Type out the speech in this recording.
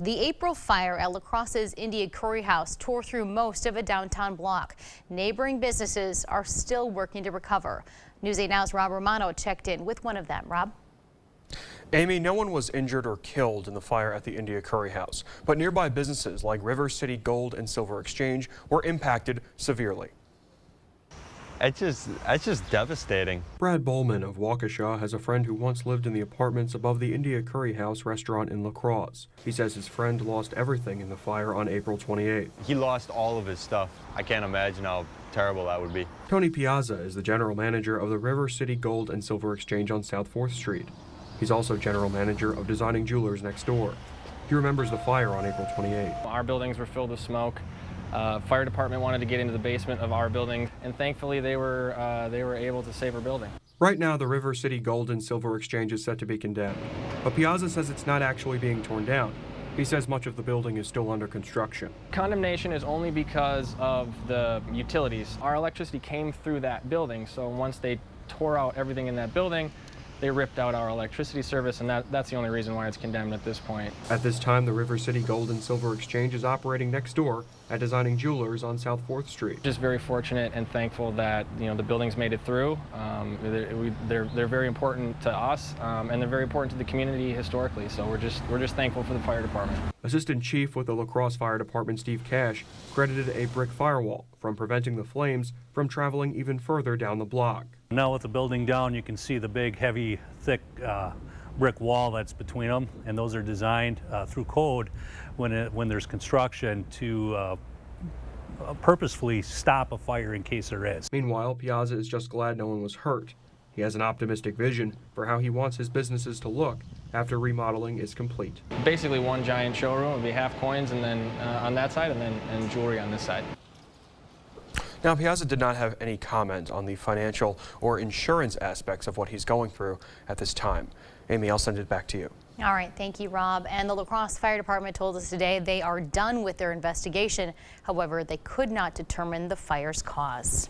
The April fire at La Crosse's India Curry House tore through most of a downtown block. Neighboring businesses are still working to recover. News 8 Now's Rob Romano checked in with one of them. Rob? Amy, no one was injured or killed in the fire at the India Curry House, but nearby businesses like River City Gold and Silver Exchange were impacted severely. It's just devastating. Brad Bowman of Waukesha has a friend who once lived in the apartments above the India Curry House restaurant in La Crosse. He says his friend lost everything in the fire on April 28th. He lost all of his stuff. I can't imagine how terrible that would be. Tony Piazza is the general manager of the River City Gold and Silver Exchange on South 4th Street. He's also general manager of Designing Jewelers next door. He remembers the fire on April 28th. Our buildings were filled with smoke. Fire department wanted to get into the basement of our building, and thankfully they were able to save our building. Right now, the River City Gold and Silver Exchange is set to be condemned, but Piazza says it's not actually being torn down. He says much of the building is still under construction. Condemnation is only because of the utilities. Our electricity came through that building, so once they tore out everything in that building, they ripped out our electricity service, and that's the only reason why it's condemned at this point. At this time, the River City Gold and Silver Exchange is operating next door at Designing Jewelers on South 4th Street. Just very fortunate and thankful that the buildings made it through. They're very important to us, and they're very important to the community historically. So we're just thankful for the fire department. Assistant Chief with the La Crosse Fire Department, Steve Cash, credited a brick firewall from preventing the flames from traveling even further down the block. Now with the building down, you can see the big, heavy, thick brick wall that's between them, and those are designed through code when there's construction to purposefully stop a fire in case there is. Meanwhile, Piazza is just glad no one was hurt. He has an optimistic vision for how he wants his businesses to look after remodeling is complete. Basically one giant showroom would be half coins, and then on that side, and jewelry on this side. Now, Piazza did not have any comment on the financial or insurance aspects of what he's going through at this time. Amy, I'll send it back to you. All right, thank you, Rob. And the La Crosse Fire Department told us today they are done with their investigation. However, they could not determine the fire's cause.